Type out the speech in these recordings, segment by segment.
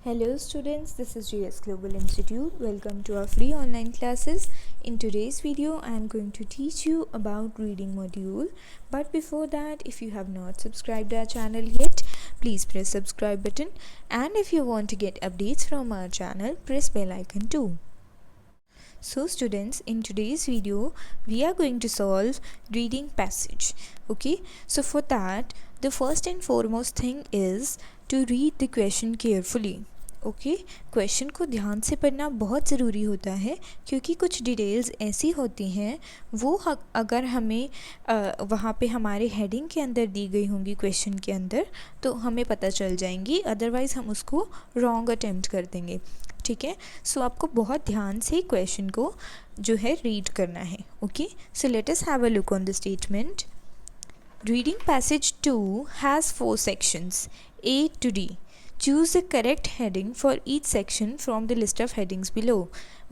Hello students, this is GS Global Institute. Welcome to our free online classes. In today's video, I am going to teach you about reading module. But before that, if you have not subscribed our channel yet, please press subscribe button. And if you want to get updates from our channel, press bell icon too. So students, in today's video, we are going to solve reading passage. Okay, so for that, the first and foremost thing is to read the question carefully. Okay question को ध्यान से पढ़ना बहुत ज़रूरी होता है क्योंकि कुछ डिटेल्स ऐसी होती हैं वो अगर हमें वहाँ पे हमारे हेडिंग के अंदर दी गई होंगी क्वेश्चन के अंदर तो हमें पता चल जाएंगी, अदरवाइज़ हम उसको रॉन्ग अटेम्प्ट कर देंगे. ठीक है, सो आपको बहुत ध्यान से क्वेश्चन को जो है रीड करना है. Okay, so let us have a look on the statement. Reading passage 2 has 4 sections, A to D. Choose the correct heading for each section from the list of headings below.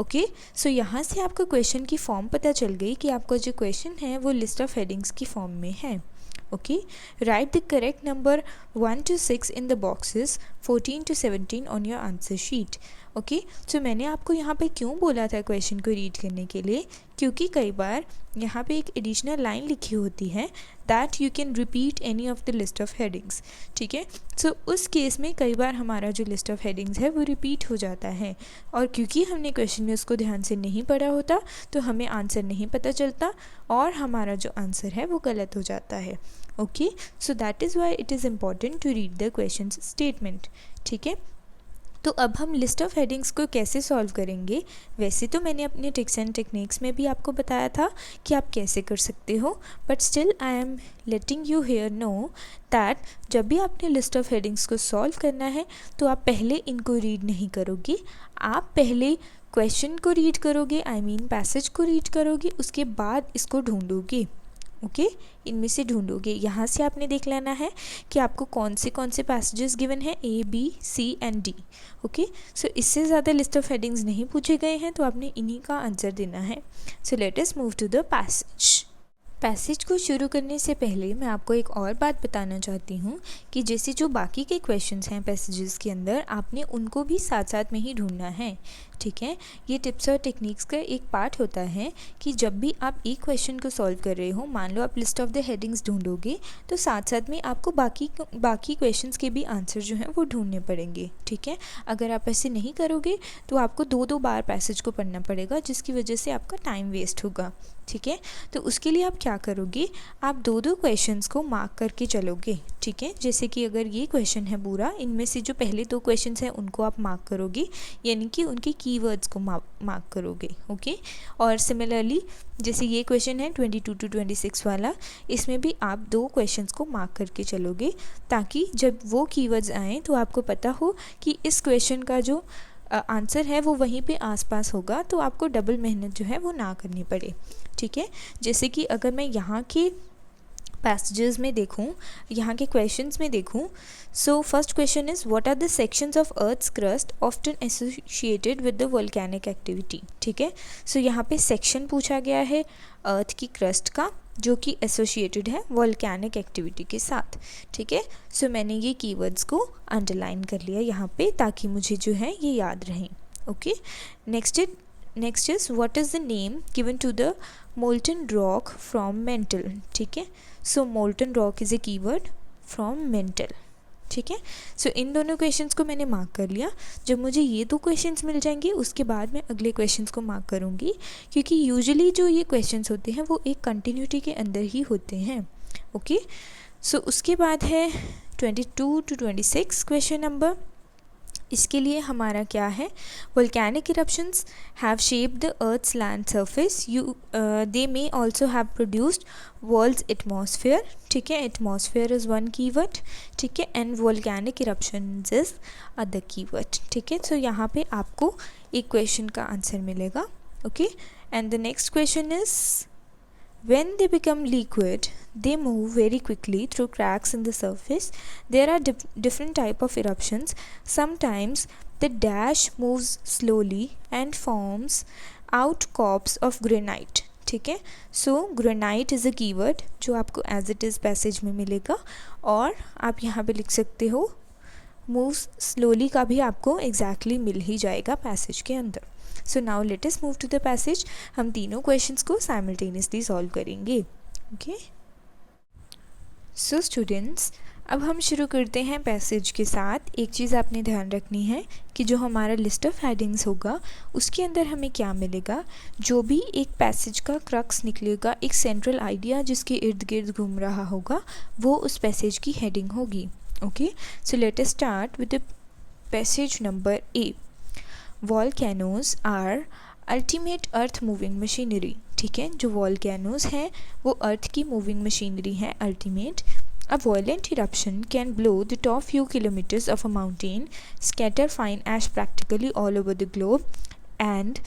Okay, so यहाँ से आपको question की form पता चल गई कि आपका जो क्वेश्चन है वो लिस्ट ऑफ हेडिंग्स की फॉर्म में है. Okay, write the correct number 1 to 6 in the boxes 14 to 17 on your answer sheet. Okay, so मैंने आपको यहाँ पे क्यों बोला था क्वेश्चन को रीड करने के लिए, क्योंकि कई बार यहाँ पे एक एडिशनल लाइन लिखी होती है that you can repeat any of the list of headings. ठीक है, सो उस केस में कई बार हमारा जो लिस्ट ऑफ हेडिंग्स है वो रिपीट हो जाता है और क्योंकि हमने क्वेश्चन में उसको ध्यान से नहीं पढ़ा होता तो हमें आंसर नहीं पता चलता और हमारा जो आंसर है वो गलत हो जाता है. Okay, so that is why it is important to read the question statement. ठीक है, तो अब हम लिस्ट ऑफ हेडिंग्स को कैसे सॉल्व करेंगे. वैसे तो मैंने अपने ट्रिक्स एंड टेक्निक्स में भी आपको बताया था कि आप कैसे कर सकते हो, but still I am letting you here know that जब भी आपने लिस्ट ऑफ हेडिंग्स को सॉल्व करना है तो आप पहले इनको रीड नहीं करोगे, आप पहले क्वेश्चन को रीड करोगे, आई मीन पैसेज को रीड करोगे, उसके बाद इसको ढूंढोगे. ओके, इनमें से ढूंढोगे. यहाँ से आपने देख लेना है कि आपको कौन से पैसेजेस गिवन है, A, B, C and D. Okay, so इससे ज़्यादा लिस्ट ऑफ हेडिंग्स नहीं पूछे गए हैं तो आपने इन्हीं का आंसर देना है. So let us move to the passage को शुरू करने से पहले मैं आपको एक और बात बताना चाहती हूँ कि जैसे जो बाकी के क्वेश्चंस हैं पैसेजेस के अंदर, आपने उनको भी साथ साथ में ही ढूंढना है. ठीक है, ये टिप्स और टेक्निक्स का एक पार्ट होता है कि जब भी आप एक क्वेश्चन को सॉल्व कर रहे हो, मान लो आप लिस्ट ऑफ द हेडिंग्स ढूंढोगे तो साथ साथ में आपको बाकी क्वेश्चंस के भी आंसर जो हैं वो ढूंढने पड़ेंगे. ठीक है, अगर आप ऐसे नहीं करोगे तो आपको दो बार पैसेज को पढ़ना पड़ेगा जिसकी वजह से आपका टाइम वेस्ट होगा. ठीक है, तो उसके लिए आप क्या करोगे, आप दो क्वेश्चंस को मार्क करके चलोगे. ठीक है, जैसे कि अगर ये क्वेश्चन है पूरा, इनमें से जो पहले 2 क्वेश्चंस हैं उनको आप मार्क करोगे, यानी कि उनके कीवर्ड्स को मार्क करोगे. ओके, और सिमिलरली जैसे ये क्वेश्चन है 22 to 26 वाला, इसमें भी आप 2 क्वेश्चंस को मार्क करके चलोगे ताकि जब वो कीवर्ड्स आएँ तो आपको पता हो कि इस क्वेश्चन का जो आंसर है वो वहीं पे आसपास होगा, तो आपको डबल मेहनत जो है वो ना करनी पड़े. ठीक है, जैसे कि अगर मैं यहाँ के पैसेजेस में देखूँ, यहाँ के क्वेश्चंस में देखूँ, so first question is what are the sections of earth's crust often associated with the volcanic activity. ठीक है, सो यहाँ पे सेक्शन पूछा गया है अर्थ की क्रस्ट का जो कि एसोसिएटेड है वोल्केनिक एक्टिविटी के साथ. ठीक है, सो मैंने ये कीवर्ड्स को अंडरलाइन कर लिया यहाँ पे ताकि मुझे जो है ये याद रहें. Okay, next is what is the name given to the molten rock from mantle. ठीक है, so molten rock is a keyword from mantle. ठीक है, सो इन दोनों क्वेश्चंस को मैंने मार्क कर लिया. जब मुझे ये 2 क्वेश्चंस मिल जाएंगे उसके बाद मैं अगले क्वेश्चंस को मार्क करूँगी, क्योंकि यूजुअली जो ये क्वेश्चंस होते हैं वो एक कंटिन्यूटी के अंदर ही होते हैं. ओके, सो उसके बाद है 22 to 26 क्वेश्चन नंबर. इसके लिए हमारा क्या है, volcanic eruptions have shaped the earth's land surface, they may also have produced world's atmosphere. ठीक है, एटमॉस्फेयर इज़ वन कीवर्ड. ठीक है, and volcanic eruptions is other keyword. ठीक है, सो यहाँ पे आपको एक क्वेश्चन का आंसर मिलेगा. Okay, and the next question is when they become liquid, they move very quickly through cracks in the surface. There are different type of eruptions. Sometimes the dash moves slowly and forms outcrops of granite. ठीक है, सो granite is a keyword जो आपको as it is passage में मिलेगा और आप यहाँ पे लिख सकते हो मूव्स स्लोली का भी आपको एग्जैक्टली मिल ही जाएगा पैसेज के अंदर। So now let us move to the passage. हम तीनों क्वेश्चंस को साइमल्टेनियसली सॉल्व करेंगे। ओके, सो स्टूडेंट्स, अब हम शुरू करते हैं पैसेज के साथ। एक चीज़ आपने ध्यान रखनी है कि जो हमारा लिस्ट ऑफ हेडिंग्स होगा उसके अंदर हमें क्या मिलेगा, जो भी एक पैसेज का क्रक्स निकलेगा, एक सेंट्रल आइडिया जिसके इर्द गिर्द घूम रहा होगा, वो उस पैसेज की हेडिंग होगी। Okay, so let us start with the passage number A. Volcanoes are ultimate earth moving machinery. ठीक है, जो वॉल्केनोज हैं वो अर्थ की मूविंग मशीनरी है ultimate. A violent eruption can blow the top few kilometers of a mountain, scatter fine ash practically all over the globe, and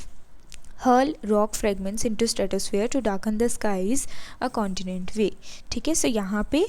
hurl rock fragments into stratosphere to darken the skies a continent way। ठीक है, सो यहाँ पे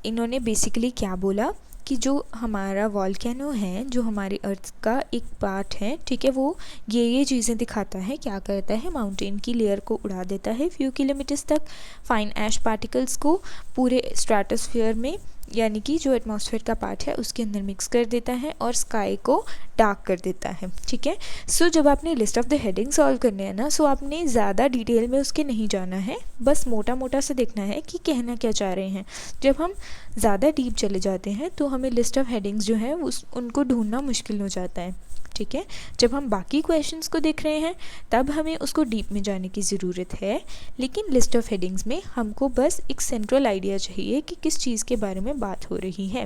इन्होंने basically क्या बोला कि जो हमारा वॉल्केनो है, जो हमारी अर्थ का एक पार्ट है, ठीक है, वो ये चीज़ें दिखाता है। क्या करता है, माउंटेन की लेयर को उड़ा देता है फ्यू किलोमीटर्स तक, फाइन ऐश पार्टिकल्स को पूरे स्ट्रेटोस्फीयर में, यानी कि जो एटमॉस्फेयर का पार्ट है उसके अंदर मिक्स कर देता है और स्काई को डार्क कर देता है। ठीक है, सो जब आपने list of the heading solve करने हैं ना, सो आपने ज़्यादा डिटेल में उसके नहीं जाना है, बस मोटा मोटा से देखना है कि कहना क्या चाह रहे हैं। जब हम ज़्यादा डीप चले जाते हैं तो हमें लिस्ट ऑफ हेडिंग्स जो है उनको ढूंढना मुश्किल हो जाता है। ठीक है, जब हम बाकी क्वेश्चंस को देख रहे हैं तब हमें उसको डीप में जाने की ज़रूरत है, लेकिन लिस्ट ऑफ हेडिंग्स में हमको बस एक सेंट्रल आइडिया चाहिए कि किस चीज़ के बारे में बात हो रही है।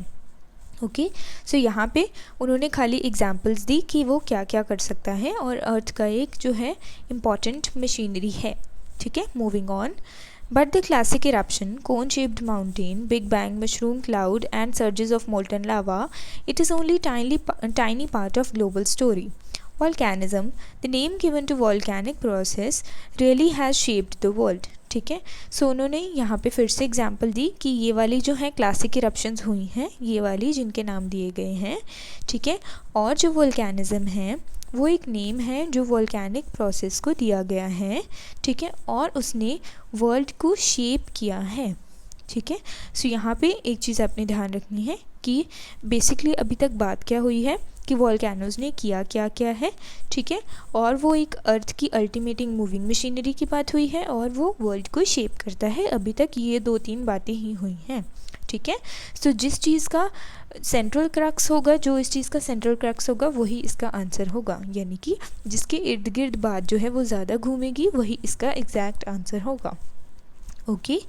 ओके, सो यहाँ पे उन्होंने खाली एग्जांपल्स दी कि वो क्या क्या कर सकता है और अर्थ का एक जो है इम्पॉर्टेंट मशीनरी है। ठीक है, moving on. But the classic eruption, cone-shaped mountain, Big Bang, mushroom cloud and surges of molten lava, it is only tiny part of global story. Volcanism, the name given to volcanic process, really has shaped the world. ठीक है, सो उन्होंने यहाँ पे फिर से example दी कि ये वाली जो है क्लासिक इरप्शंस हुई हैं, ये वाली जिनके नाम दिए गए हैं। ठीक है, और जो वोल्केनिज़म है वो एक नेम है जो वोल्केनिक प्रोसेस को दिया गया है। ठीक है, और उसने वर्ल्ड को शेप किया है। ठीक है, सो यहाँ पे एक चीज़ आपने ध्यान रखनी है कि बेसिकली अभी तक बात क्या हुई है कि वॉल्केनोज़ ने किया क्या क्या है। ठीक है, और वो एक अर्थ की अल्टीमेटिंग मूविंग मशीनरी की बात हुई है और वो वर्ल्ड को शेप करता है। अभी तक ये 2-3 बातें ही हुई हैं। ठीक है, सो जिस चीज़ का सेंट्रल क्रक्स होगा, जो इस चीज़ का सेंट्रल क्रक्स होगा वही इसका आंसर होगा, यानी कि जिसके इर्द गिर्द बात जो है वो ज़्यादा घूमेगी वही इसका एग्जैक्ट आंसर होगा। Okay,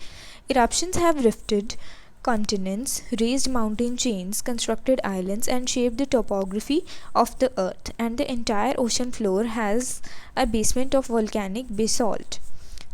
eruptions have rifted continents, raised mountain chains, constructed islands and shaped the topography of the earth, and the entire ocean floor has a basement of volcanic basalt।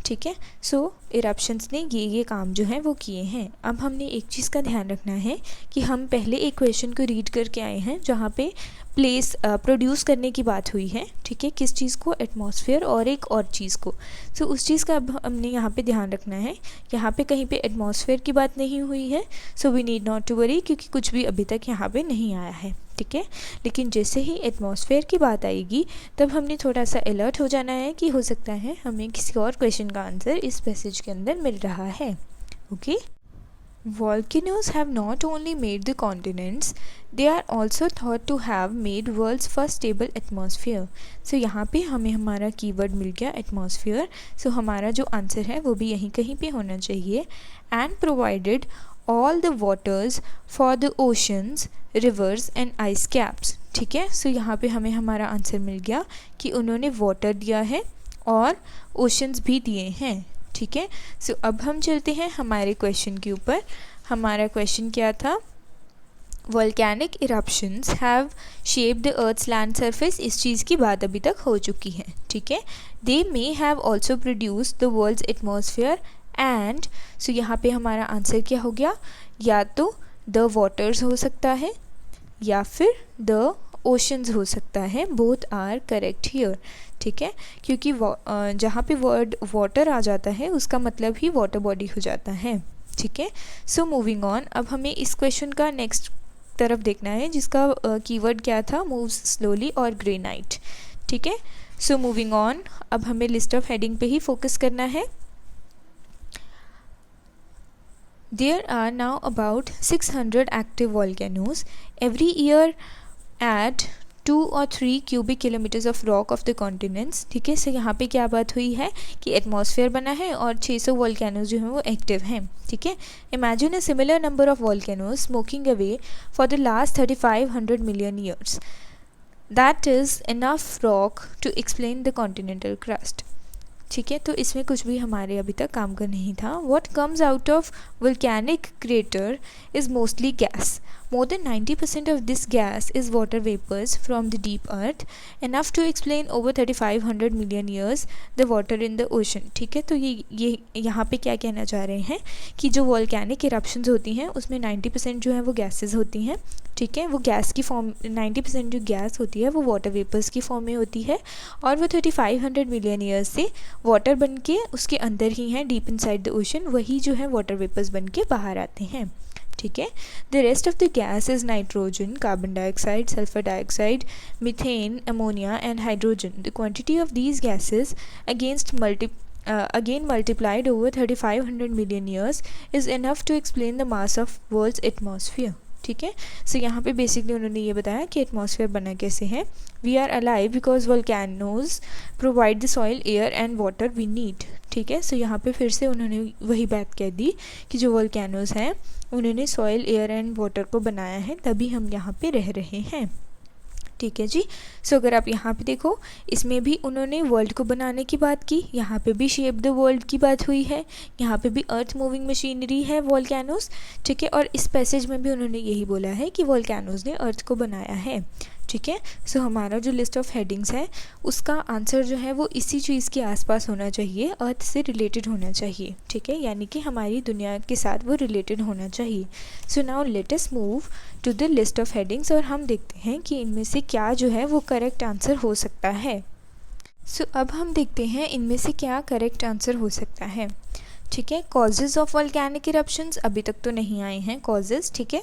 ठीक है, सो इरप्शंस ने ये काम जो है वो किए हैं। अब हमने एक चीज़ का ध्यान रखना है कि हम पहले एक क्वेश्चन को रीड करके आए हैं जहाँ पे प्लेस प्रोड्यूस करने की बात हुई है। ठीक है, किस चीज़ को, एटमॉस्फेयर और एक और चीज़ को। सो उस चीज़ का अब हमने यहाँ पे ध्यान रखना है। यहाँ पे कहीं पे एटमॉस्फेयर की बात नहीं हुई है, so we need not to worry, क्योंकि कुछ भी अभी तक यहाँ पे नहीं आया है। ठीक है, लेकिन जैसे ही एटमॉस्फेयर की बात आएगी तब हमने थोड़ा सा अलर्ट हो जाना है कि हो सकता है हमें किसी और क्वेश्चन का आंसर इस पैसेज के अंदर मिल रहा है। Okay, Volcanoes have not only made the continents, they are also thought to have made world's first stable atmosphere। So यहाँ पे हमें हमारा कीवर्ड मिल गया एटमॉस्फेयर। सो हमारा जो आंसर है वो भी यहीं कहीं पे होना चाहिए। And provided all the waters for the oceans, rivers and ice caps। ठीक है, सो यहाँ पे हमें हमारा आंसर मिल गया कि उन्होंने वाटर दिया है और ओशंस भी दिए हैं। ठीक है, सो अब हम चलते हैं हमारे क्वेश्चन के ऊपर। हमारा क्वेश्चन क्या था, volcanic eruptions have shaped the earth's land surface. इस चीज़ की बात अभी तक हो चुकी है। ठीक है, they may have also produced the world's atmosphere and, so यहाँ पे हमारा आंसर क्या हो गया, या तो द वाटर्स हो सकता है या फिर द ओशंस हो सकता है। Both are correct here. ठीक है, क्योंकि जहाँ पे वर्ड वाटर आ जाता है उसका मतलब ही वाटर बॉडी हो जाता है। ठीक है, सो मूविंग ऑन। अब हमें इस क्वेश्चन का नेक्स्ट तरफ देखना है जिसका कीवर्ड क्या था, मूव्स स्लोली और ग्रेनाइट। ठीक है, सो मूविंग ऑन। अब हमें लिस्ट ऑफ हेडिंग पे ही फोकस करना है। There are now about 600 active volcanoes. Every year add 2 or 3 cubic kilometers of rock of the continents. ठीक है, so यहाँ पे क्या बात हुई है कि एटमॉस्फेयर बना है और 600 वॉल्केनोज जो हैं वो एक्टिव हैं. ठीक है, imagine a similar number of volcanoes smoking away for the last 3500 million years. That is enough rock to explain the continental crust. ठीक है, तो इसमें कुछ भी हमारे अभी तक काम का नहीं था. What comes out of volcanic crater is mostly gas. More than 90% of this gas is water vapors from the deep earth, enough to explain over 3500 million years the water in the ocean. ठीक है, तो ये यहाँ पे क्या कहना चाह रहे हैं कि जो वॉल्केनिक इरप्शंस होती हैं उसमें 90% जो है वो गैसेस होती हैं. ठीक है, वो गैस की फॉर्म 90% जो गैस होती है वो वाटर वेपर्स की फॉर्म में होती है और वो 3500 मिलियन ईयर्स से वाटर बन के उसके अंदर ही हैं, डीप इनसाइड द ओशन. वही जो है वाटर वेपर्स बन के बाहर आते हैं. ठीक है, the rest of the gas is nitrogen, carbon dioxide, sulphur dioxide, methane, ammonia and hydrogen. The quantity of these gases again multiplied over 3500 million years is enough to explain the mass of world's atmosphere. ठीक है, सो यहाँ पे basically उन्होंने ये बताया कि atmosphere बना कैसे है. We are alive because volcanoes provide the soil, air and water we need. ठीक है, सो यहाँ पे फिर से उन्होंने वही बात कह दी कि जो वोल्केनोज हैं उन्होंने सॉइल, एयर एंड वाटर को बनाया है, तभी हम यहाँ पे रह रहे हैं. ठीक है जी, सो अगर आप यहाँ पे देखो इसमें भी उन्होंने वर्ल्ड को बनाने की बात की, यहाँ पे भी शेप द वर्ल्ड की बात हुई है, यहाँ पे भी अर्थ मूविंग मशीनरी है वॉल्केनोज. ठीक है, और इस पैसेज में भी उन्होंने यही बोला है कि वॉल्केनोज ने अर्थ को बनाया है. ठीक है, सो हमारा जो लिस्ट ऑफ हेडिंग्स है उसका आंसर जो है वो इसी चीज़ के आसपास होना चाहिए, अर्थ से रिलेटेड होना चाहिए. ठीक है, यानी कि हमारी दुनिया के साथ वो रिलेटेड होना चाहिए. So now let us move to the list of headings और हम देखते हैं कि इनमें से क्या जो है वो करेक्ट आंसर हो सकता है. सो अब हम देखते हैं इनमें से क्या करेक्ट आंसर हो सकता है. ठीक है, कॉजेज़ ऑफ वॉल्केनिक इरप्शंस अभी तक तो नहीं आए हैं कॉजेज़. ठीक है,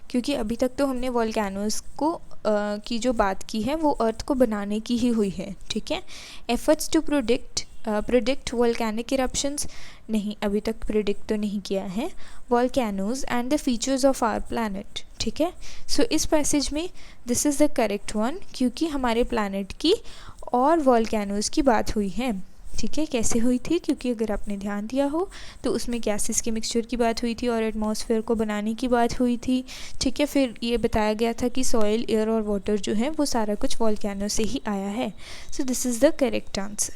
क्योंकि अभी तक तो हमने वॉल्केनोज़ को की जो बात की है वो अर्थ को बनाने की ही हुई है. ठीक है, efforts to predict volcanic eruptions नहीं, अभी तक प्रिडिक्ट तो नहीं किया है. Volcanoes and the features of our planet. ठीक है, सो इस पैसेज में this is the correct one, क्योंकि हमारे प्लानट की और वॉल्केनोज़ की बात हुई है. ठीक है, कैसे हुई थी, क्योंकि अगर आपने ध्यान दिया हो तो उसमें गैसेस के मिक्सचर की बात हुई थी और एटमॉस्फेयर को बनाने की बात हुई थी. ठीक है, फिर ये बताया गया था कि सॉइल, एयर और वाटर जो है वो सारा कुछ वॉल्केनो से ही आया है. So this is the correct answer.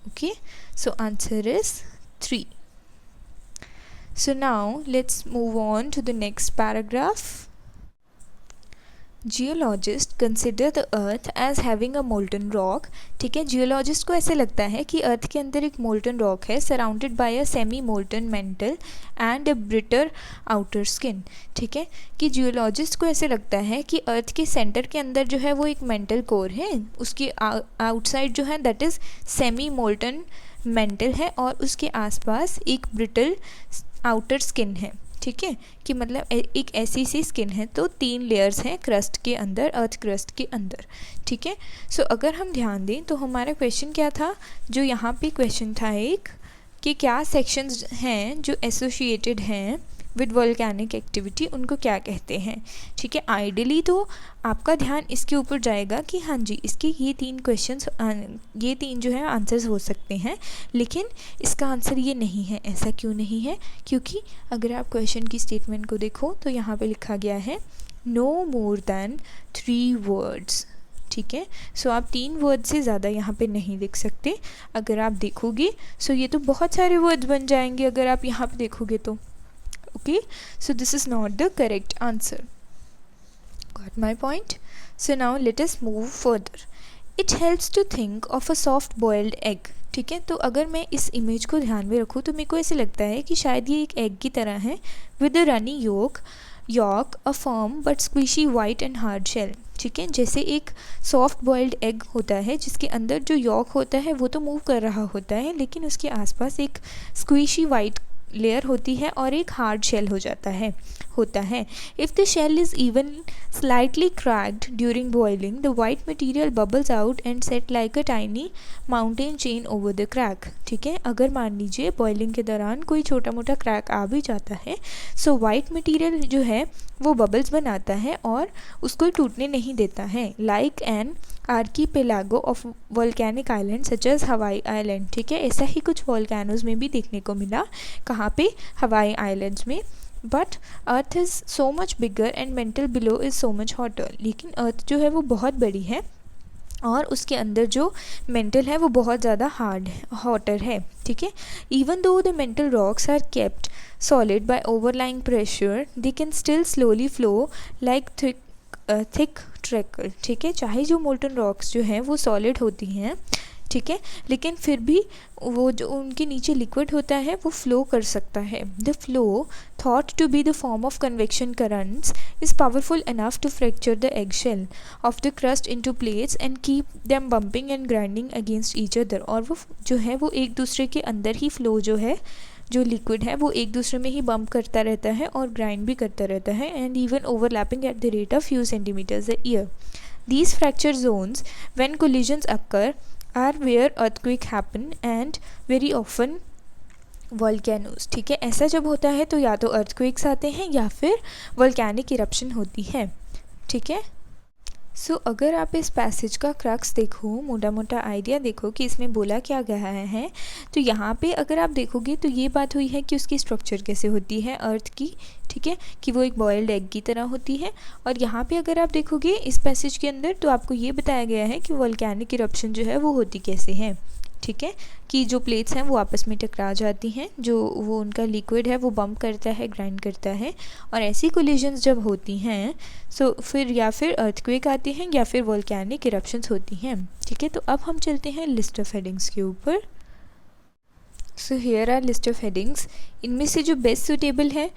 Okay, so answer is 3. So now let's move on to the next paragraph. Geologist consider the earth as having a molten rock. ठीक है, जियोलॉजिस्ट को ऐसे लगता है कि अर्थ के अंदर एक मोल्टन रॉक है, surrounded by a semi molten mantle and a brittle outer skin. ठीक है, कि जियोलॉजिस्ट को ऐसे लगता है कि अर्थ के सेंटर के अंदर जो है वो एक मेंटल कोर है, उसके आउटसाइड जो है that is semi molten mental है और उसके आसपास एक ब्रिटल आउटर स्किन है. ठीक है, कि मतलब एक ऐसी सी स्किन है, तो 3 लेयर्स हैं क्रस्ट के अंदर, अर्थ क्रस्ट के अंदर. ठीक है, सो अगर हम ध्यान दें तो हमारा क्वेश्चन क्या था, जो यहाँ पे क्वेश्चन था एक, कि क्या सेक्शंस हैं जो एसोसिएटेड हैं विद वॉल्केनिक एक्टिविटी, उनको क्या कहते हैं. ठीक है, आइडियली तो आपका ध्यान इसके ऊपर जाएगा कि हाँ जी इसके ये 3 क्वेश्चंस, ये 3 जो है आंसर्स हो सकते हैं, लेकिन इसका आंसर ये नहीं है. ऐसा क्यों नहीं है, क्योंकि अगर आप क्वेश्चन की स्टेटमेंट को देखो तो यहाँ पे लिखा गया है नो मोर दैन 3 वर्ड्स. ठीक है, सो आप 3 वर्ड से ज़्यादा यहाँ पे नहीं लिख सकते. अगर आप देखोगे सो ये तो बहुत सारे वर्ड्स बन जाएंगे अगर आप यहाँ पे देखोगे तो. Okay, so this is not the correct answer. Got my point? So now let us move further. It helps to think of a soft boiled egg. ठीक है, तो अगर मैं इस इमेज को ध्यान में रखूँ तो मेरे को ऐसे लगता है कि शायद ये एक एग की तरह है, with a runny yolk, a firm but squishy white and hard shell. ठीक है, जैसे एक सॉफ्ट बॉइल्ड एग होता है जिसके अंदर जो यॉक होता है वो तो मूव कर रहा होता है, लेकिन उसके आसपास एक स्क्विशी वाइट लेयर होती है और एक हार्ड शेल होता है। If the shell is even slightly cracked during boiling, the white material bubbles out and set like a tiny mountain chain over the crack. ठीक है, अगर मान लीजिए बॉइलिंग के दौरान कोई छोटा मोटा क्रैक आ भी जाता है, सो वाइट मटेरियल जो है वो बबल्स बनाता है और उसको टूटने नहीं देता है, like an archipelago of volcanic island such as Hawaii island. ठीक है, ऐसा ही कुछ वोल्केनोज में भी देखने को मिला। कहाँ पे? हवाई आइलैंड्स में। But earth is so much bigger and mental below is so much hotter. लेकिन अर्थ जो है वो बहुत बड़ी है और उसके अंदर जो मेंटल है वो बहुत ज़्यादा हॉटर है। ठीक है, even though the mantle rocks are kept solid by overlying pressure, they can still slowly flow like thick treacle. ठीक है, चाहे जो मोल्टन रॉक्स जो हैं वो सॉलिड होती हैं, ठीक है, लेकिन फिर भी वो जो उनके नीचे लिक्विड होता है वो फ्लो कर सकता है। The flow thought to be the form of convection currents is powerful enough to fracture the egg shell of the crust into plates and keep them bumping and grinding against each other. और वो जो है वो एक दूसरे के अंदर ही flow जो है, जो लिक्विड है वो एक दूसरे में ही बम्प करता रहता है और ग्राइंड भी करता रहता है, and even overlapping at the rate of few centimetres a year. These fracture zones, when collisions occur, are where earthquake happen and very often volcanoes। ठीक है, ऐसा जब होता है तो या तो अर्थक्वेक्स आते हैं या फिर वोल्केनिक इरप्शन होती है। ठीक है, सो अगर आप इस पैसेज का क्रक्स देखो, मोटा मोटा आइडिया देखो कि इसमें बोला क्या गया है, तो यहाँ पे अगर आप देखोगे तो ये बात हुई है कि उसकी स्ट्रक्चर कैसे होती है अर्थ की। ठीक है, कि वो एक बॉयल्ड एग की तरह होती है। और यहाँ पे अगर आप देखोगे इस पैसेज के अंदर तो आपको ये बताया गया है कि वोल्केनिक इरप्शन जो है वो होती कैसे है। ठीक है, कि जो प्लेट्स हैं वो आपस में टकरा जाती हैं, जो वो उनका लिक्विड है वो बम्प करता है, ग्राइंड करता है, और ऐसी कोलिजन्स जब होती हैं सो फिर या फिर अर्थक्वेक आती हैं या फिर वोल्केनिक इरप्शंस होती हैं। ठीक है, तो अब हम चलते हैं लिस्ट ऑफ हेडिंग्स के ऊपर। So here are list of headings. इनमें से जो बेस्ट सूटेबल है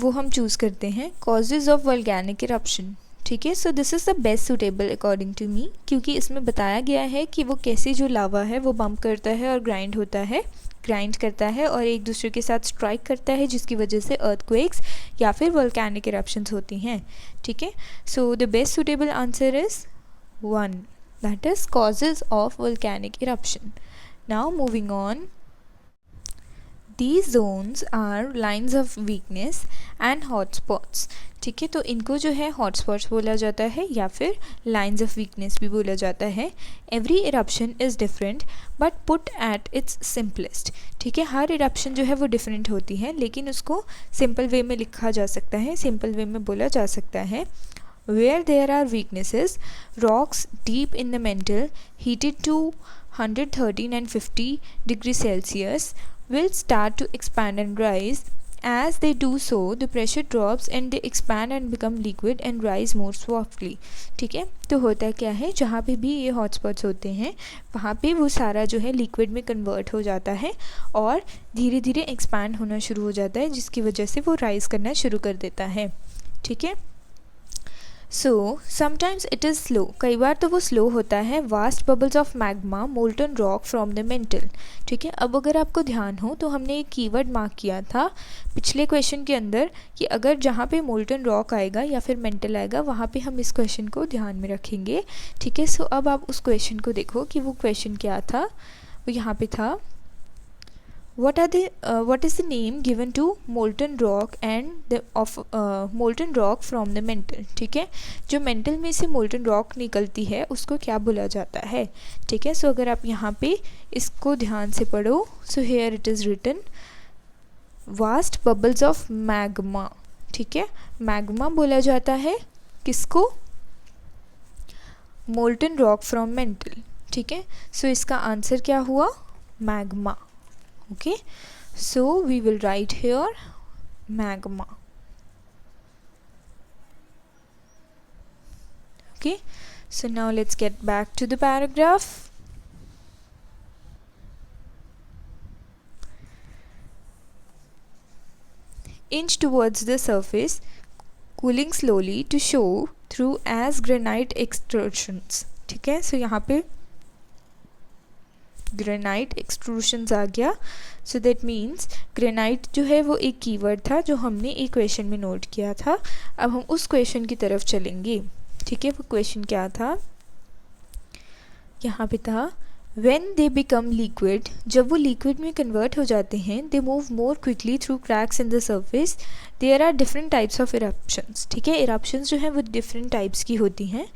वो हम चूज़ करते हैं, कॉजेज़ ऑफ वोल्केनिक इरप्शन। ठीक है, so this is the best suitable according to me, क्योंकि इसमें बताया गया है कि वो कैसे जो लावा है वो बम्प करता है और ग्राइंड करता है और एक दूसरे के साथ स्ट्राइक करता है, जिसकी वजह से अर्थक्वेक्स या फिर वोल्केनिक इरप्शंस होती हैं। ठीक है, so the best suitable answer is 1, that is causes of volcanic eruption. Now moving on, These zones are lines of weakness and hotspots। ठीक है, तो इनको जो है हॉटस्पॉट्स बोला जाता है या फिर लाइन्स ऑफ वीकनेस भी बोला जाता है। Every eruption is different but put at its simplest. ठीक है, हर इरप्शन जो है वो डिफरेंट होती है, लेकिन उसको सिंपल वे में लिखा जा सकता है, सिंपल वे में बोला जा सकता है। Where there are weaknesses, rocks deep in the mantle heated to 113 and 50 degrees Celsius will start to expand and rise. As they do so, the pressure drops and they expand and become liquid and rise more softly। ठीक है, तो होता क्या है, जहाँ पे भी ये हॉटस्पॉट्स होते हैं वहाँ पे वो सारा जो है लिक्विड में कन्वर्ट हो जाता है और धीरे धीरे एक्सपैंड होना शुरू हो जाता है, जिसकी वजह से वो राइज करना शुरू कर देता है। ठीक है, so sometimes it is slow, कई बार तो वो स्लो होता है। Vast bubbles of magma molten rock from the mental. ठीक है, अब अगर आपको ध्यान हो तो हमने एक कीवर्ड मार्क किया था पिछले क्वेश्चन के अंदर कि अगर जहाँ पे मोल्टन रॉक आएगा या फिर मेंटल आएगा वहाँ पे हम इस क्वेश्चन को ध्यान में रखेंगे। ठीक है, सो अब आप उस क्वेश्चन को देखो कि वो क्वेश्चन क्या था। वो यहाँ पे था, what is the name given to molten rock and molten rock from the mantle। ठीक है, जो मेंटल में से मोल्टन रॉक निकलती है उसको क्या बोला जाता है। ठीक है, सो अगर आप यहाँ पे इसको ध्यान से पढ़ो, so here it is written vast bubbles of magma. ठीक है, मैग्मा बोला जाता है किसको, मोल्टन रॉक फ्रॉम मेंटल। ठीक है, सो इसका आंसर क्या हुआ, magma. Okay, so we will write here magma। Okay, so now let's get back to the paragraph। Inch towards the surface, cooling slowly to show through as granite extrusions। ठीक है, so यहाँ पे granite एक्सट्रूशंस आ गया। So that means granite जो है वो एक keyword था जो हमने एक क्वेश्चन में नोट किया था। अब हम उस क्वेश्चन की तरफ चलेंगे। ठीक है, वो क्वेश्चन क्या था, यहाँ पे था When they become liquid, जब वो लिक्विड में कन्वर्ट हो जाते हैं, they move more quickly through cracks in the surface. There are different types of eruptions. ठीक है, eruptions जो हैं वो different types की होती हैं।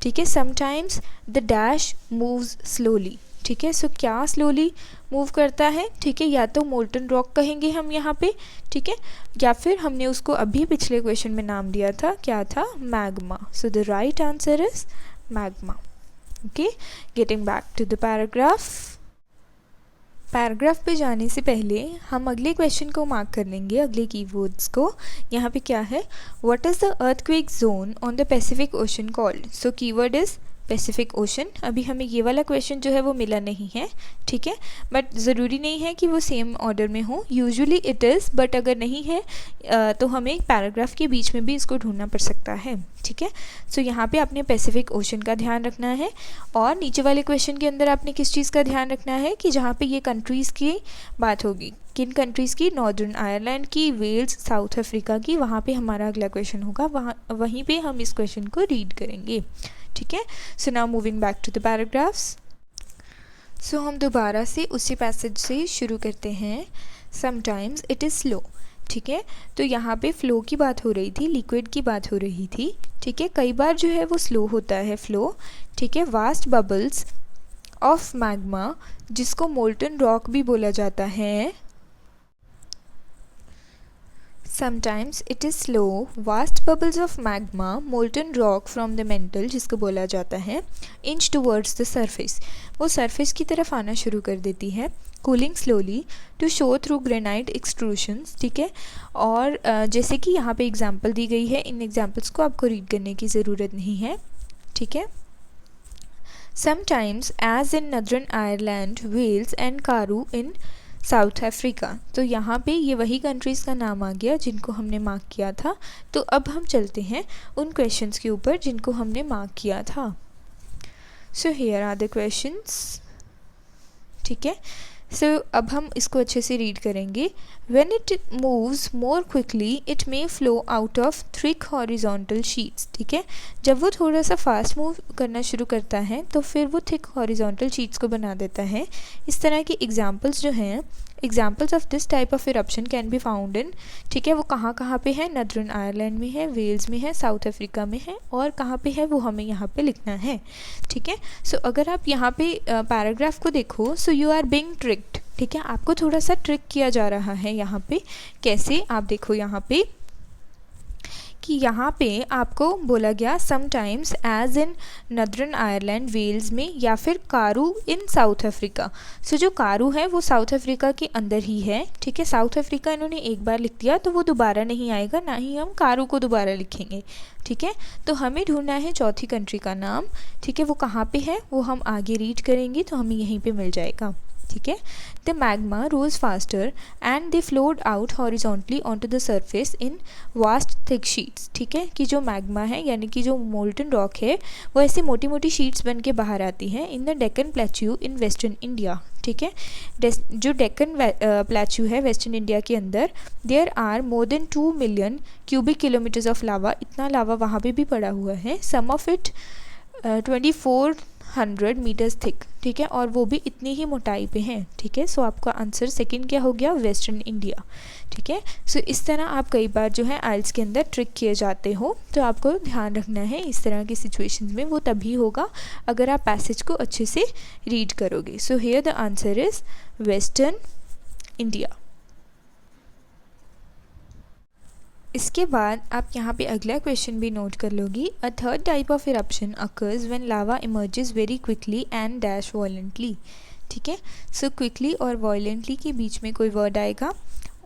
ठीक है, sometimes the dash moves slowly. ठीक है, सो क्या स्लोली मूव करता है, ठीक है, या तो मोल्टन रॉक कहेंगे हम यहाँ पे, ठीक है, या फिर हमने उसको अभी पिछले क्वेश्चन में नाम दिया था, क्या था, magma. So the right answer is magma. Okay, getting back to the paragraph पे जाने से पहले हम अगले क्वेश्चन को मार्क कर लेंगे, अगले कीवर्ड्स को। यहाँ पे क्या है, what is the earthquake zone on the Pacific ocean called. So keyword is Pacific ocean. अभी हमें ये वाला क्वेश्चन जो है वो मिला नहीं है, ठीक है, बट ज़रूरी नहीं है कि वो सेम ऑर्डर में हो, यूजुअली इट इज़, बट अगर नहीं है तो हमें एक पैराग्राफ के बीच में भी इसको ढूंढना पड़ सकता है। ठीक है, सो यहाँ पे आपने पैसिफिक ओशन का ध्यान रखना है, और नीचे वाले क्वेश्चन के अंदर आपने किस चीज़ का ध्यान रखना है कि जहाँ पे ये कंट्रीज़ की बात होगी, किन कंट्रीज़ की, नॉर्दर्न आयरलैंड की, वेल्स, साउथ अफ्रीका की, वहाँ पे हमारा अगला क्वेश्चन होगा, वहीं पे हम इस क्वेश्चन को रीड करेंगे। ठीक है, so now moving back to the paragraphs. सो हम दोबारा से उसी पैसेज से शुरू करते हैं। Sometimes it is slow. ठीक है, तो यहाँ पे फ्लो की बात हो रही थी, लिक्विड की बात हो रही थी। ठीक है, कई बार जो है वो स्लो होता है फ्लो। ठीक है, वास्ट बबल्स ऑफ मैग्मा, जिसको मोल्टन रॉक भी बोला जाता है। Sometimes it is slow, vast bubbles of magma, molten rock from the mantle, जिसको बोला जाता है, inch towards the surface, वो surface की तरफ आना शुरू कर देती है। Cooling slowly to show through granite extrusions। ठीक है, और जैसे कि यहाँ पे एग्जाम्पल दी गई है, इन एग्जाम्पल्स को आपको रीड करने की ज़रूरत नहीं है। ठीक है, Sometimes as in Northern Ireland, Wales and Karoo in south Africa. तो यहाँ पे ये वही कंट्रीज़ का नाम आ गया जिनको हमने मार्क किया था। तो अब हम चलते हैं उन क्वेश्चंस के ऊपर जिनको हमने मार्क किया था। So here are the questions. ठीक है, सो अब हम इसको अच्छे से रीड करेंगे। When it moves more quickly it may flow out of thick horizontal sheets. ठीक है, जब वो थोड़ा सा फास्ट मूव करना शुरू करता है तो फिर वो थिक हॉरिजॉन्टल शीट्स को बना देता है। इस तरह के एग्जाम्पल्स जो हैं, examples of this type of eruption can be found in. ठीक है, वो कहाँ कहाँ पे है, नॉर्दर्न आयरलैंड में है, वेल्स में है, साउथ अफ्रीका में है, और कहाँ पे है वो हमें यहाँ पे लिखना है। ठीक है, सो अगर आप यहाँ पे पैराग्राफ को देखो, so you are being tricked. ठीक है, आपको थोड़ा सा ट्रिक किया जा रहा है यहाँ पे। कैसे, आप देखो यहाँ पे कि यहाँ पे आपको बोला गया sometimes as in Northern Ireland, Wales में, या फिर कारू इन साउथ अफ्रीका। सो जो कारू है वो साउथ अफ्रीका के अंदर ही है। ठीक है, साउथ अफ्रीका इन्होंने एक बार लिख दिया तो वो दोबारा नहीं आएगा, ना ही हम कारू को दोबारा लिखेंगे। ठीक है, तो हमें ढूंढना है चौथी कंट्री का नाम। ठीक है, वो कहाँ पे है वो हम आगे रीड करेंगे तो हमें यहीं पे मिल जाएगा। ठीक है, the magma rose faster and they flowed out horizontally on to the surface in vast thick sheets. ठीक है, कि जो मैग्मा है यानी कि जो मोल्टन रॉक है वो ऐसी मोटी मोटी शीट्स बन के बाहर आती है in the Deccan plateau in western India. ठीक है, जो डेक्कन प्लेट्यू है वेस्टर्न इंडिया के अंदर, there are more than 2 million cubic kilometres of lava. इतना लावा वहाँ पे भी पड़ा हुआ है। Some of it 2400 metres thick. ठीक है, और वो भी इतनी ही मोटाई पे हैं। ठीक है, सो आपका आंसर सेकंड क्या हो गया, वेस्टर्न इंडिया। ठीक है, सो इस तरह आप कई बार जो है आइल्स के अंदर ट्रिक किए जाते हो, तो आपको ध्यान रखना है इस तरह की सिचुएशंस में वो तभी होगा अगर आप पैसेज को अच्छे से रीड करोगे। So here the answer is western India. इसके बाद आप यहाँ पे अगला क्वेश्चन भी नोट कर लोगी। A third type of eruption occurs when lava emerges very quickly and dash violently. ठीक है, सो क्विकली और वायलेंटली के बीच में कोई वर्ड आएगा,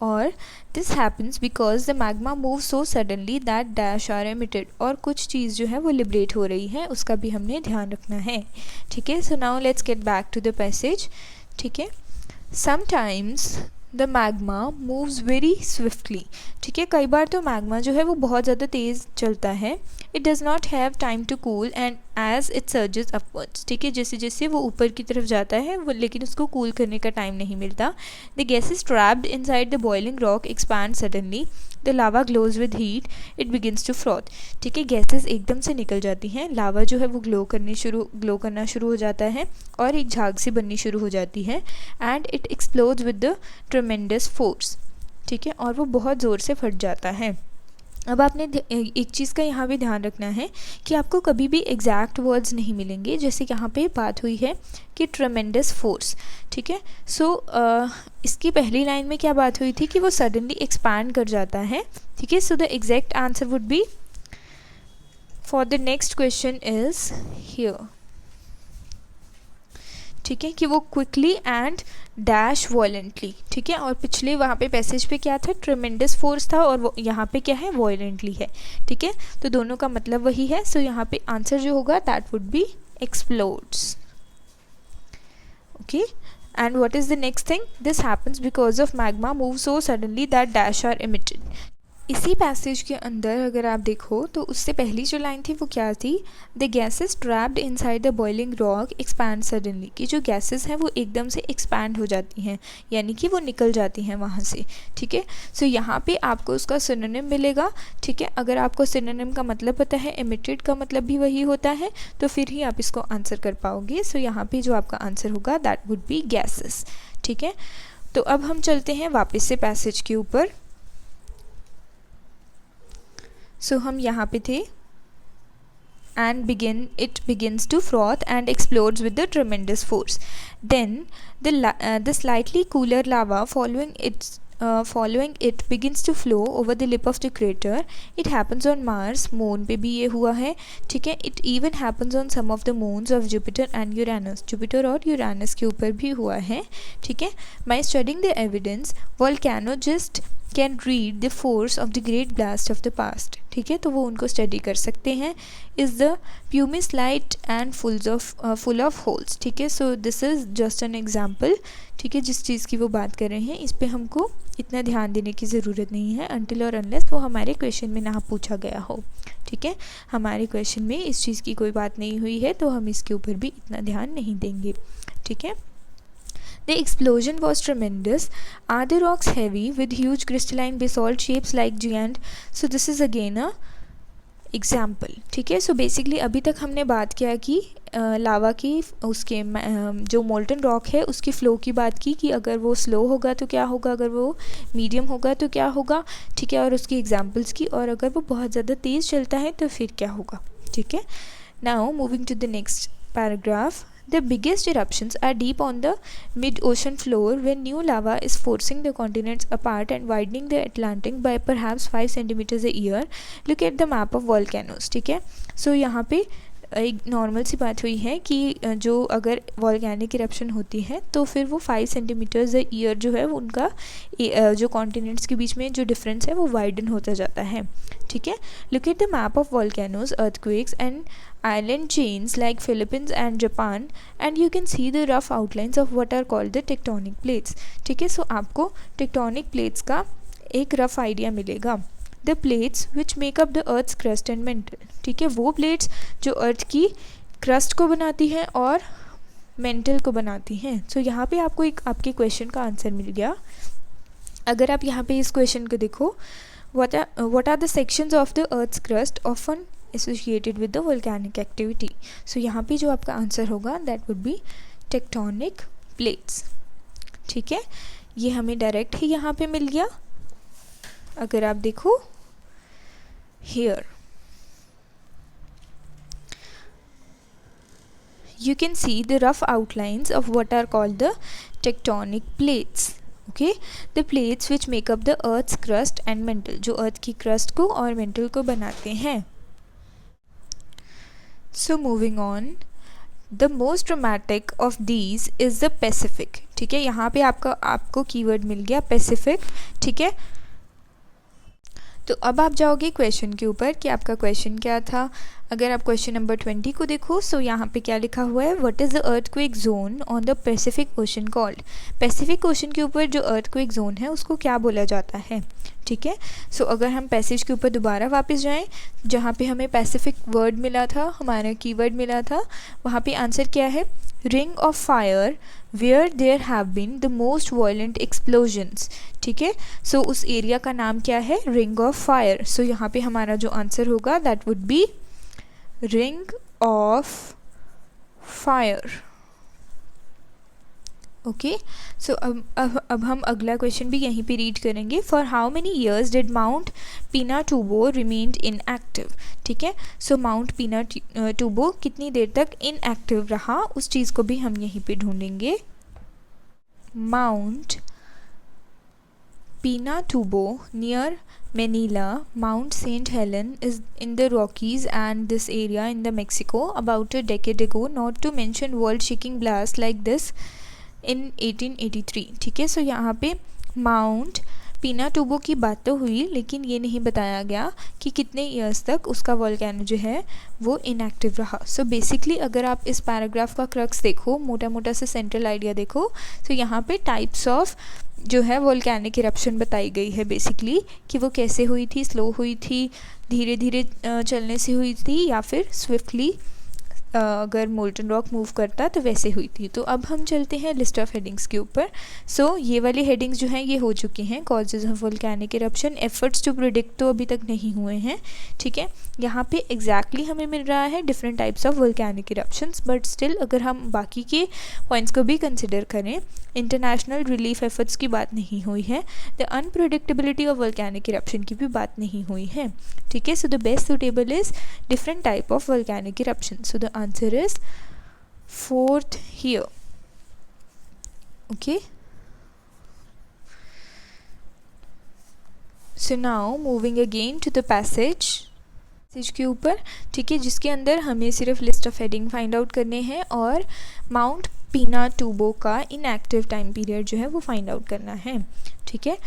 और this happens because the magma move so suddenly that dash are emitted. और कुछ चीज़ जो है वो लिबरेट हो रही है, उसका भी हमने ध्यान रखना है। ठीक है, so now let's get back to the passage. ठीक है, sometimes the magma moves very swiftly. ठीक है, कई बार तो मैग्मा जो है वो बहुत ज़्यादा तेज़ चलता है। It does not have time to cool and as it surges upwards. ठीक है, जैसे जैसे वो ऊपर की तरफ जाता है वो, लेकिन उसको कूल करने का टाइम नहीं मिलता। The gases trapped inside the boiling rock expand suddenly. The lava glows with heat, it begins to froth. ठीक है, गैसेस एकदम से निकल जाती हैं, लावा जो है वो ग्लो करना शुरू हो जाता है और एक झाग सी बननी शुरू हो जाती है। And it explodes with the ट्रेमेंडस force. ठीक है, और वो बहुत ज़ोर से फट जाता है। अब आपने एक चीज़ का यहाँ भी ध्यान रखना है कि आपको कभी भी एग्जैक्ट वर्ड्स नहीं मिलेंगे, जैसे यहाँ पे बात हुई है कि ट्रेमेंडस फोर्स। ठीक है, सो इसकी पहली लाइन में क्या बात हुई थी कि वो सडनली एक्सपैंड कर जाता है। ठीक है, so the exact answer would be for the next question is here. ठीक है, कि वो क्विकली एंड डैश वॉयलेंटली। ठीक है, और पिछले वहाँ पे पैसेज पे क्या था, ट्रेमेंडस फोर्स था, और वो यहाँ पे क्या है, वॉयलेंटली है। ठीक है, तो दोनों का मतलब वही है। सो यहाँ पे आंसर जो होगा that would be explodes. Okay, and what is the next thing, this happens because of magma move so suddenly that dash are emitted. इसी पैसेज के अंदर अगर आप देखो तो उससे पहली जो लाइन थी वो क्या थी, the gases trapped inside the boiling rock expand suddenly. कि जो गैसेस हैं वो एकदम से एक्सपैंड हो जाती हैं, यानी कि वो निकल जाती हैं वहाँ से। ठीक है, सो यहाँ पे आपको उसका सिनोनिम मिलेगा। ठीक है, अगर आपको सिनोनिम का मतलब पता है, एमिटेड का मतलब भी वही होता है, तो फिर ही आप इसको आंसर कर पाओगे। सो यहाँ पे जो आपका आंसर होगा दैट वुड बी गैसेस। ठीक है, तो अब हम चलते हैं वापस से पैसेज के ऊपर। सो हम यहाँ पे थे, and it begins to froth and explodes with the tremendous force. Then the slightly cooler lava following it begins to flow over the lip of the crater. It happens on Mars, moon पे भी ये हुआ है। ठीक है, it even happens on some of the moons of Jupiter and Uranus. Jupiter और Uranus के ऊपर भी हुआ है। ठीक है, by studying the evidence, volcanologists can read the force of the great blast of the past. ठीक है, तो वो उनको स्टडी कर सकते हैं। Is the pumice light and full of holes. ठीक है, so this is just an example. ठीक है, जिस चीज़ की वो बात कर रहे हैं इस पर हमको इतना ध्यान देने की ज़रूरत नहीं है, अनटिल और अनलेस वो हमारे क्वेश्चन में ना पूछा गया हो। ठीक है, हमारे क्वेश्चन में इस चीज़ की कोई बात नहीं हुई है तो हम इसके ऊपर भी इतना ध्यान नहीं देंगे। ठीक है, the explosion was tremendous. Are the rocks heavy with huge crystalline basalt shapes like giant? So this is again a example. ठीक है, सो बेसिकली अभी तक हमने बात किया कि लावा की उसके जो मोल्टन रॉक है उसकी फ़्लो की बात की कि अगर वो स्लो होगा तो क्या होगा, अगर वो मीडियम होगा तो क्या होगा। ठीक है, और उसकी एग्जांपल्स की, और अगर वो बहुत ज़्यादा तेज़ चलता है तो फिर क्या होगा। ठीक है, now moving to the next paragraph. The biggest eruptions are deep on the mid-ocean floor when new lava is forcing the continents apart and widening the Atlantic by perhaps 5 centimeters a year. Look at the map of volcanoes. ठीक है, सो यहाँ पे एक normal सी बात हुई है कि जो अगर वॉल्केनिक इरप्शन होती है तो फिर वो 5 सेंटीमीटर्स अ ईयर जो है वो उनका जो कॉन्टिनेंट्स के बीच में जो डिफरेंस है वो वाइडन होता जाता है। ठीक है, look at the map of volcanoes, earthquakes and island chains like Philippines and Japan and you can see the rough outlines of what are called the tectonic plates. ठीक है, सो आपको टेक्टोनिक प्लेट्स का एक रफ आइडिया मिलेगा। The plates which make up the earth's crust and mantle. ठीक है, वो plates जो अर्थ की क्रस्ट को बनाती हैं और मेंटल को बनाती हैं। सो यहाँ पे आपको एक आपके क्वेश्चन का आंसर मिल गया। अगर आप यहाँ पे इस क्वेश्चन को देखो, what are the sections of the earth's crust often associated with the volcanic activity? सो यहाँ पे जो आपका आंसर होगा that would B tectonic plates. ठीक है, ये हमें डायरेक्ट ही यहाँ पे मिल गया। अगर आप देखो here you can see the rough outlines of what are called the tectonic plates. Okay, the plates which make up the earth's crust and mantle, जो अर्थ की क्रस्ट को और मेंटल को बनाते हैं। So moving on, the most dramatic of these is the Pacific. ठीक है, यहाँ पे आपको कीवर्ड मिल गया पैसिफिक। ठीक है, तो अब आप जाओगे क्वेश्चन के ऊपर कि आपका क्वेश्चन क्या था। अगर आप क्वेश्चन नंबर 20 को देखो, सो यहाँ पे क्या लिखा हुआ है, what is the earthquake zone on the Pacific ocean called. Pacific ocean के ऊपर जो अर्थक्वेक जोन है उसको क्या बोला जाता है, ठीक है। सो अगर हम पैसेज के ऊपर दोबारा वापस जाएं, जहाँ पे हमें पैसिफिक वर्ड मिला था, हमारा कीवर्ड मिला था, वहाँ पे आंसर क्या है, ring of fire where there have been the most violent explosions, ठीक है। सो उस एरिया का नाम क्या है, रिंग ऑफ फायर। सो यहाँ पे हमारा जो आंसर होगा that would be ring of fire. Okay, so अब हम अगला क्वेश्चन भी यहीं पे रीड करेंगे। For how many years did mount Pinatubo remained inactive, ठीक है। सो माउंट पिनाटुबो कितनी देर तक इनएक्टिव रहा, उस चीज़ को भी हम यहीं पे ढूंढेंगे। Mount Pinatubo near Manila, Mount St. Helen is in the Rockies and this area in the Mexico about a decade ago, not to mention world-shaking blast like this in 1883, ठीक है। सो यहाँ पे माउंट पिनाटुबो की बात तो हुई, लेकिन ये नहीं बताया गया कि कितने ईयर्स तक उसका वोल्केनो जो है वो इनएक्टिव रहा। सो बेसिकली अगर आप इस पैराग्राफ का क्रक्स देखो, मोटा मोटा सा सेंट्रल आइडिया देखो, तो यहाँ पे टाइप्स ऑफ जो है वोल्केनिक इरप्शन बताई गई है बेसिकली, कि वो कैसे हुई थी, स्लो हुई थी, धीरे धीरे चलने से हुई थी, या फिर स्विफ्टली अगर मोल्टन रॉक मूव करता तो वैसे हुई थी। तो अब हम चलते हैं लिस्ट ऑफ हेडिंग्स के ऊपर। सो ये वाली हेडिंग्स जो हैं ये हो चुकी हैं, causes of volcanic eruption, efforts to predict तो अभी तक नहीं हुए हैं, ठीक है। यहाँ पे एग्जैक्टली हमें मिल रहा है different types of volcanic eruptions, but still अगर हम बाकी के पॉइंट्स को भी कंसिडर करें, इंटरनेशनल रिलीफ एफर्ट्स की बात नहीं हुई है, the unpredictability of volcanic eruption की भी बात नहीं हुई है, ठीक है। So the best suitable is different type of volcanic eruption. So the answer is fourth here, okay। So now moving again to the passage के ऊपर, ठीक है, जिसके अंदर हमें सिर्फ list of heading find out करने हैं और माउंट पिनाटुबो का इनएक्टिव टाइम पीरियड जो है वो फाइंड आउट करना है, ठीक है।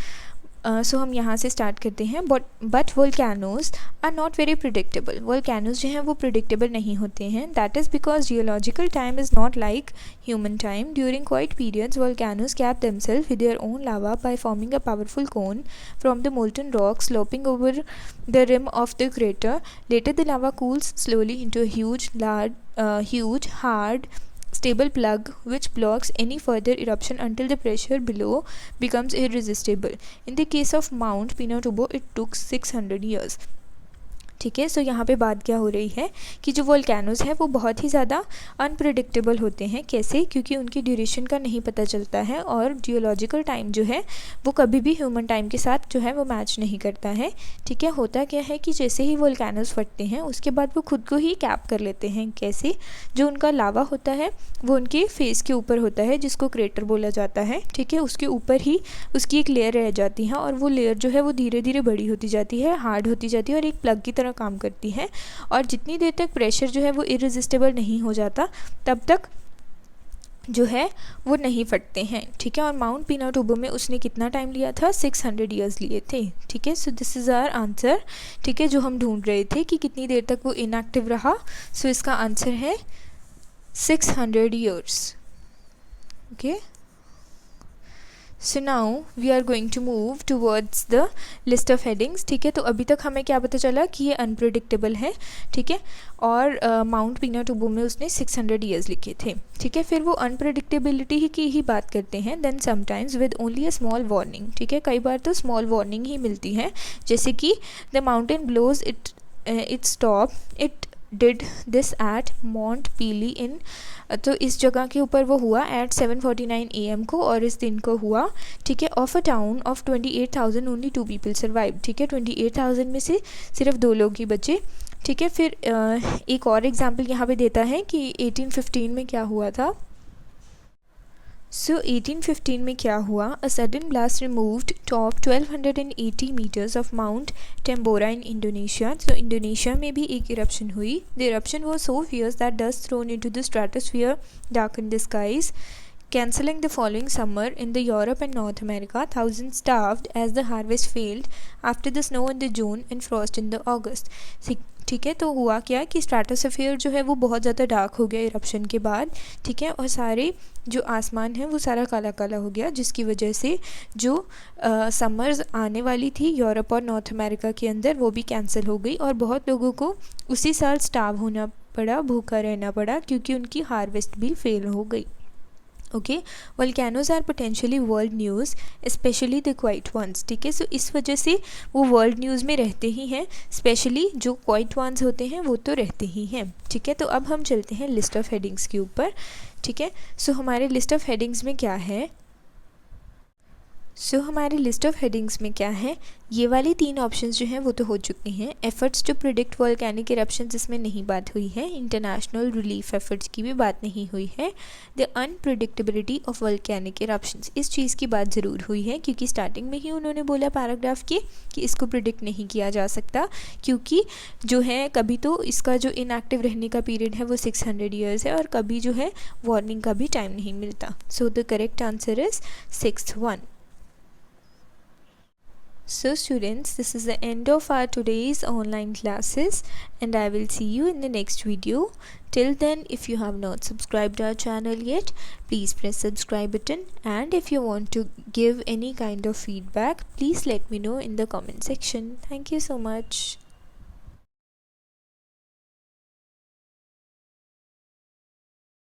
सो हम यहाँ से स्टार्ट करते हैं। But volcanoes are not very predictable, volcanoes जो हैं वो प्रिडिक्टेबल नहीं होते हैं। That is because geological time is not like human time. During quiet periods volcanoes cap themselves with their own lava by forming a powerful cone from the molten rock sloping over the rim of the crater. Later the lava cools slowly into a huge hard stable plug which blocks any further eruption until the pressure below becomes irresistible. In the case of Mount Pinatubo, it took 600 years. ठीक है। सो यहाँ पे बात क्या हो रही है कि जो वोल्केनोज है वो बहुत ही ज़्यादा अनप्रिडिक्टेबल होते हैं। कैसे? क्योंकि उनकी ड्यूरेशन का नहीं पता चलता है और जियोलॉजिकल टाइम जो है वो कभी भी ह्यूमन टाइम के साथ जो है वो मैच नहीं करता है, ठीक है। होता क्या है कि जैसे ही वोल्केनोज फटते हैं उसके बाद वो खुद को ही कैप कर लेते हैं। कैसे? जो उनका लावा होता है वो उनके फेस के ऊपर होता है, जिसको क्रेटर बोला जाता है, ठीक है। उसके ऊपर ही उसकी एक लेयर रह जाती है और वो लेयर जो है वो धीरे धीरे बड़ी होती जाती है, हार्ड होती जाती है और एक प्लग की तरह काम करती है। और जितनी देर तक प्रेशर जो है वो इररेजिस्टिबल नहीं हो जाता तब तक जो है वो नहीं फटते हैं, ठीक है। और माउंट पिनाटुबो में उसने कितना टाइम लिया था? 600 ईयर्स लिए थे, ठीक है। So this is our answer, ठीक है, जो हम ढूंढ रहे थे कि कितनी देर तक वो इनएक्टिव रहा। सो इसका आंसर है 600 years, okay. So now we are going to move towards the list of headings, ठीक है। तो अभी तक हमें क्या पता चला कि ये अनप्रिडिक्टेबल है, ठीक है, और माउंट पिनाटुबो में उसने 600 ईयर्स लिखे थे, ठीक है। फिर वो अनप्रिडिक्टेबिलिटी की ही बात करते हैं। Then sometimes with only a small warning, ठीक है, कई बार तो स्मॉल वार्निंग ही मिलती है, जैसे कि the mountain blows it stop it did this at Mont Pelee in, तो इस जगह के ऊपर वो हुआ एट 7:49 AM को और इस दिन को हुआ, ठीक है। Of a town of 28,000 only 2 people survive, ठीक है। 28,000 में से सिर्फ 2 लोग ही बचे, ठीक है। फिर एक और एग्जाम्पल यहाँ पे देता है कि 1815 में क्या हुआ था। सो 1815 में क्या हुआ? A sudden blast removed top 1280 metres of mount Tambora in Indonesia. तो इंडोनेशिया में भी एक इरप्शन हुई। The eruption was so fierce that dust thrown into the stratosphere darkened the skies, cancelling the following summer in the Europe and North America. Thousands starved as the harvest failed after the snow in the June and frost in the August. ठीक है। तो हुआ क्या कि stratosphere जो है वो बहुत ज़्यादा डार्क हो गया इरप्शन के बाद, ठीक है, और सारे जो आसमान है वो सारा काला काला हो गया, जिसकी वजह से जो समर्स आने वाली थी यूरोप और नॉर्थ अमेरिका के अंदर वो भी कैंसिल हो गई, और बहुत लोगों को उसी साल स्टार्व होना पड़ा, भूखा रहना पड़ा, क्योंकि उनकी हार्वेस्ट भी फेल हो गई। Okay, volcanoes are potentially world news, specially the quiet ones, ठीक है। सो इस वजह से वो वर्ल्ड न्यूज़ में रहते ही हैं, स्पेशली जो क्वाइट वंस होते हैं वो तो रहते ही हैं, ठीक है। तो अब हम चलते हैं लिस्ट ऑफ हेडिंग्स के ऊपर, ठीक है। सो हमारे लिस्ट ऑफ हेडिंग्स में क्या है, हमारी लिस्ट ऑफ हेडिंग्स में क्या है, ये वाली 3 ऑप्शंस जो हैं वो तो हो चुकी हैं। Efforts to predict volcanic eruptions, इसमें नहीं बात हुई है। इंटरनेशनल रिलीफ एफर्ट्स की भी बात नहीं हुई है। The unpredictability of volcanic eruptions, इस चीज़ की बात ज़रूर हुई है, क्योंकि स्टार्टिंग में ही उन्होंने बोला पैराग्राफ के कि इसको प्रिडिक्ट नहीं किया जा सकता, क्योंकि जो है कभी तो इसका जो इनएक्टिव रहने का पीरियड है वो 600 ईयर्स है, और कभी जो है वार्निंग का भी टाइम नहीं मिलता। So the correct answer is 6th one. So students, this is the end of our today's online classes, and I will see you in the next video. Till then, if you have not subscribed our channel yet, please press subscribe button, and if you want to give any kind of feedback, please let me know in the comment section. Thank you so much.